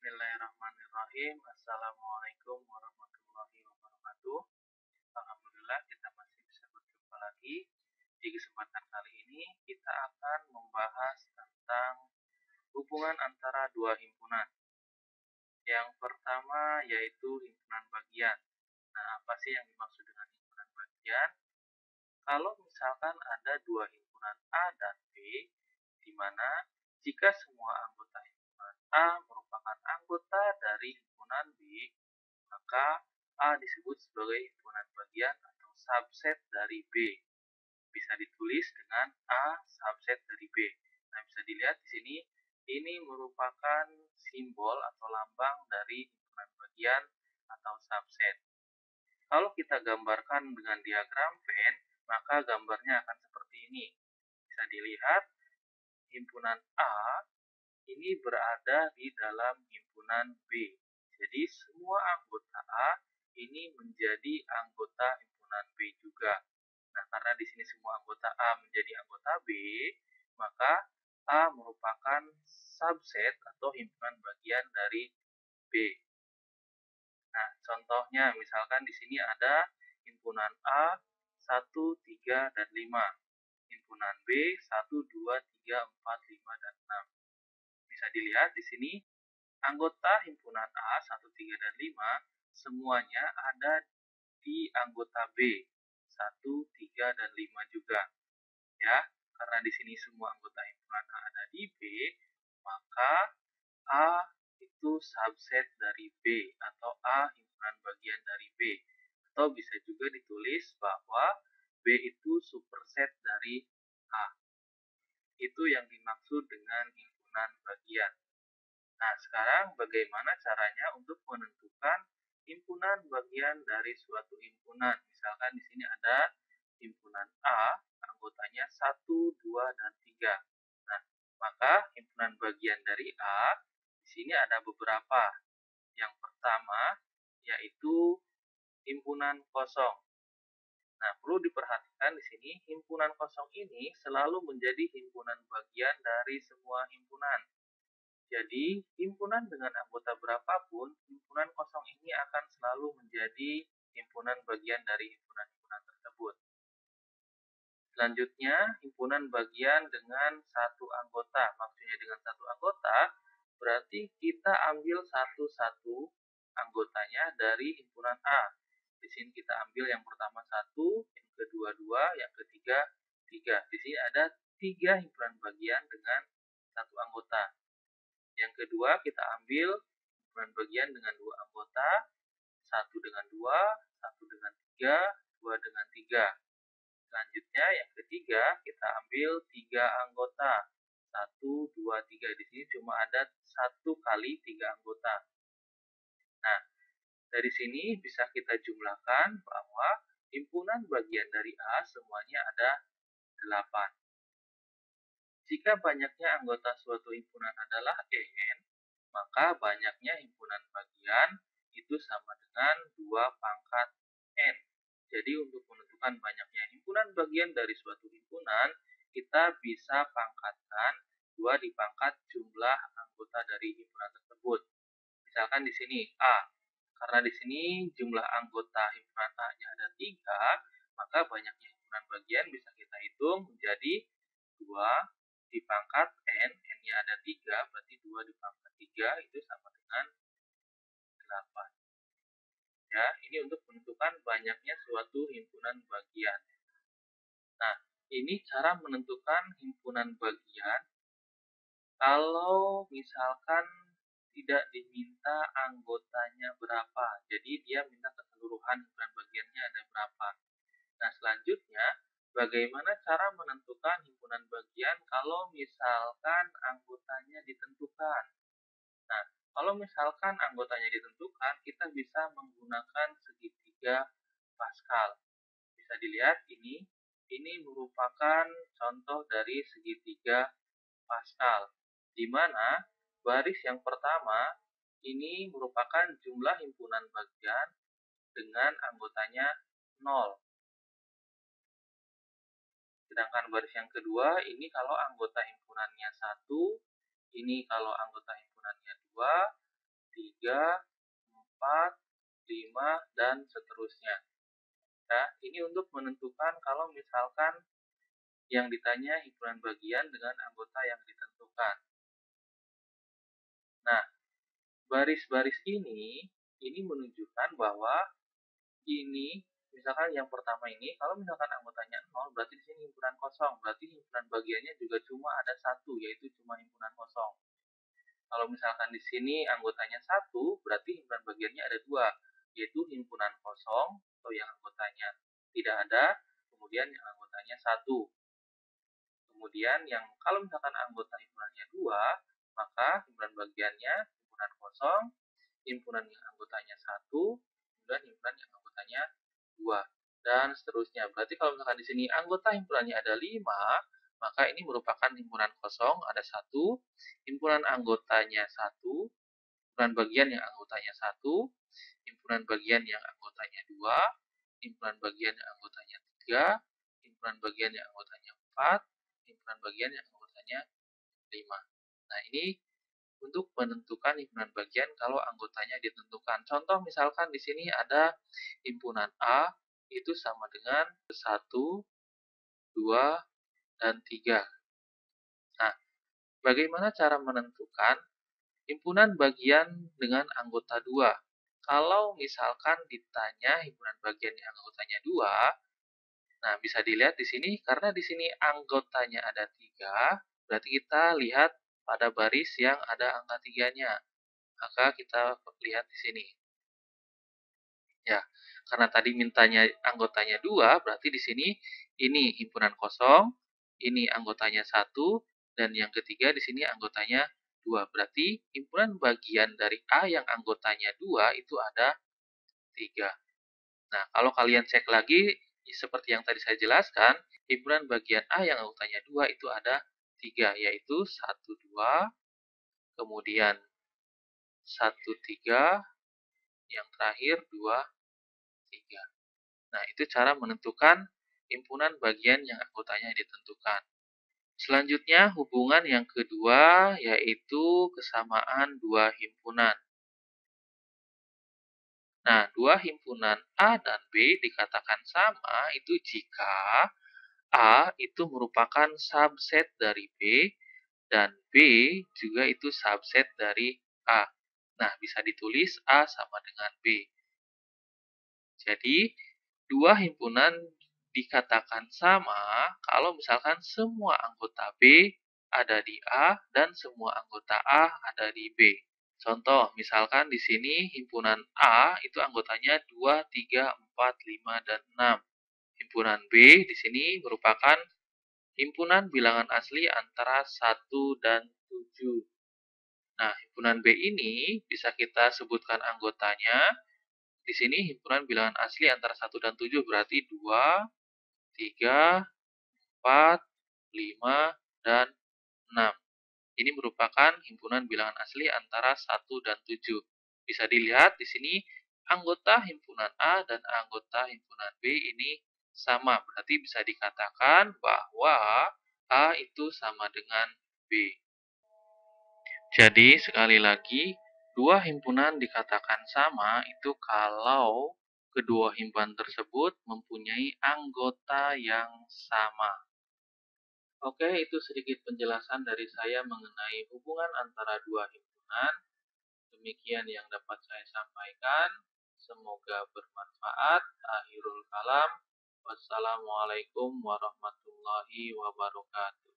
Bismillahirrahmanirrahim. Assalamualaikum warahmatullahi wabarakatuh. Alhamdulillah kita masih bisa berjumpa lagi. Di kesempatan kali ini kita akan membahas tentang hubungan antara dua himpunan. Yang pertama yaitu himpunan bagian. Nah, apa sih yang dimaksud dengan himpunan bagian? Kalau misalkan ada dua himpunan A dan B, di mana jika semua anggota himpunan A merupakan anggota dari himpunan B, maka A disebut sebagai himpunan bagian atau subset dari B. Bisa ditulis dengan A subset dari B. Nah, bisa dilihat di sini, ini merupakan simbol atau lambang dari himpunan bagian atau subset. Kalau kita gambarkan dengan diagram Venn, maka gambarnya akan seperti ini. Bisa dilihat, himpunan A ini berada di dalam himpunan B. Jadi semua anggota A ini menjadi anggota himpunan B juga. Nah, karena di sini semua anggota A menjadi anggota B, maka A merupakan subset atau himpunan bagian dari B. Nah, contohnya misalkan di sini ada himpunan A 1, 3, dan 5. Himpunan B 1, 2, 3, 4, 5, dan 6. Bisa dilihat di sini anggota himpunan A 1, 3, dan 5 semuanya ada di anggota B 1, 3, dan 5 juga. Ya, karena di sini semua anggota himpunan A ada di B, maka A itu subset dari B atau A himpunan bagian dari B. Atau bisa juga ditulis bahwa B itu superset dari A. Itu yang dimaksud dengan himpunan bagian. Nah, sekarang bagaimana caranya untuk menentukan himpunan bagian dari suatu himpunan? Misalkan di sini ada himpunan A, anggotanya 1, 2, dan 3. Nah, maka himpunan bagian dari A di sini ada beberapa. Yang pertama yaitu himpunan kosong. Nah, perlu diperhatikan di sini himpunan kosong ini selalu menjadi himpunan bagian dari semua himpunan. Jadi, himpunan dengan anggota berapapun, himpunan kosong ini akan selalu menjadi himpunan bagian dari himpunan-himpunan tersebut. Selanjutnya, himpunan bagian dengan satu anggota. Maksudnya dengan satu anggota, berarti kita ambil satu-satu anggotanya dari himpunan A. Di sini kita ambil yang pertama 1, yang kedua 2, yang ketiga 3. Di sini ada 3 himpunan bagian dengan satu anggota. Yang kedua, kita ambil himpunan bagian dengan 2 anggota, 1 dengan 2, 1 dengan 3, 2 dengan 3. Selanjutnya, yang ketiga, kita ambil 3 anggota. 1, 2, 3. Di sini cuma ada 1 kali 3 anggota. Nah, dari sini bisa kita jumlahkan bahwa himpunan bagian dari A semuanya ada 8. Jika banyaknya anggota suatu himpunan adalah n, maka banyaknya himpunan bagian itu sama dengan 2 pangkat n. Jadi untuk menentukan banyaknya himpunan bagian dari suatu himpunan, kita bisa pangkatkan 2 dipangkat jumlah anggota dari himpunan tersebut. Misalkan di sini A, karena di sini jumlah anggota himpunan A-nya ada 3, maka banyaknya himpunan bagian bisa kita hitung menjadi 2 dipangkat n, n-nya ada 3, berarti 2 dipangkat 3 itu sama dengan 8. Ya, ini untuk menentukan banyaknya suatu himpunan bagian. Nah, ini cara menentukan himpunan bagian kalau misalkan tidak diminta anggotanya berapa. Jadi dia minta keseluruhan himpunan bagiannya ada berapa. Nah, selanjutnya bagaimana cara menentukan himpunan bagian kalau misalkan anggotanya ditentukan? Nah, kalau misalkan anggotanya ditentukan, kita bisa menggunakan segitiga Pascal. Bisa dilihat ini merupakan contoh dari segitiga Pascal, di mana baris yang pertama ini merupakan jumlah himpunan bagian dengan anggotanya 0. Sedangkan baris yang kedua, ini kalau anggota himpunannya 1, ini kalau anggota himpunannya 2, 3, 4, 5, dan seterusnya. Nah, ini untuk menentukan kalau misalkan yang ditanya himpunan bagian dengan anggota yang ditentukan. Nah, baris-baris ini menunjukkan bahwa ini, misalkan yang pertama ini, kalau misalkan anggotanya 0, berarti di sini himpunan kosong. Berarti himpunan bagiannya juga cuma ada satu, yaitu cuma himpunan kosong. Kalau misalkan di sini anggotanya 1, berarti himpunan bagiannya ada 2, yaitu himpunan kosong atau yang anggotanya tidak ada, kemudian yang anggotanya 1. Kemudian yang kalau misalkan anggota himpunannya 2, maka himpunan bagiannya himpunan kosong, himpunan yang anggotanya 1, kemudian himpunan yang anggotanya 2, dan seterusnya. Berarti kalau misalkan di sini anggota himpunannya ada 5, maka ini merupakan himpunan kosong, ada 1, himpunan anggotanya 1, himpunan bagian yang anggotanya 1, himpunan bagian yang anggotanya 2, himpunan bagian yang anggotanya 3, himpunan bagian yang anggotanya 4, himpunan bagian yang anggotanya 5. Nah, ini untuk menentukan himpunan bagian kalau anggotanya ditentukan. Contoh misalkan di sini ada himpunan A itu sama dengan 1, 2, dan 3. Nah, bagaimana cara menentukan himpunan bagian dengan anggota 2? Kalau misalkan ditanya himpunan bagian yang anggotanya 2, nah bisa dilihat di sini, karena di sini anggotanya ada 3, berarti kita lihat pada baris yang ada angka 3-nya. Maka kita lihat di sini. Ya, karena tadi mintanya anggotanya 2, berarti di sini ini himpunan kosong, ini anggotanya 1, dan yang ketiga di sini anggotanya 2. Berarti himpunan bagian dari A yang anggotanya 2 itu ada 3. Nah, kalau kalian cek lagi, seperti yang tadi saya jelaskan, himpunan bagian A yang anggotanya 2 itu ada 3, yaitu 1, 2, kemudian 1, 3, yang terakhir 2, 3. Nah, itu cara menentukan himpunan bagian yang anggotanya ditentukan. Selanjutnya, hubungan yang kedua yaitu kesamaan dua himpunan. Nah, dua himpunan A dan B dikatakan sama itu jika A itu merupakan subset dari B dan B juga itu subset dari A. Nah, bisa ditulis A sama dengan B. Jadi, dua himpunan dikatakan sama kalau misalkan semua anggota B ada di A dan semua anggota A ada di B. Contoh, misalkan di sini himpunan A itu anggotanya 2, 3, 4, 5, dan 6. Himpunan B di sini merupakan himpunan bilangan asli antara 1 dan 7. Nah, himpunan B ini bisa kita sebutkan anggotanya. Di sini himpunan bilangan asli antara 1 dan 7 berarti 2, 3, 4, 5, dan 6. Ini merupakan himpunan bilangan asli antara 1 dan 7. Bisa dilihat di sini anggota himpunan A dan anggota himpunan B ini sama. Berarti bisa dikatakan bahwa A itu sama dengan B. Jadi sekali lagi, dua himpunan dikatakan sama itu kalau kedua himpunan tersebut mempunyai anggota yang sama. Oke, itu sedikit penjelasan dari saya mengenai hubungan antara dua himpunan. Demikian yang dapat saya sampaikan. Semoga bermanfaat. Akhirul kalam. Wassalamualaikum warahmatullahi wabarakatuh.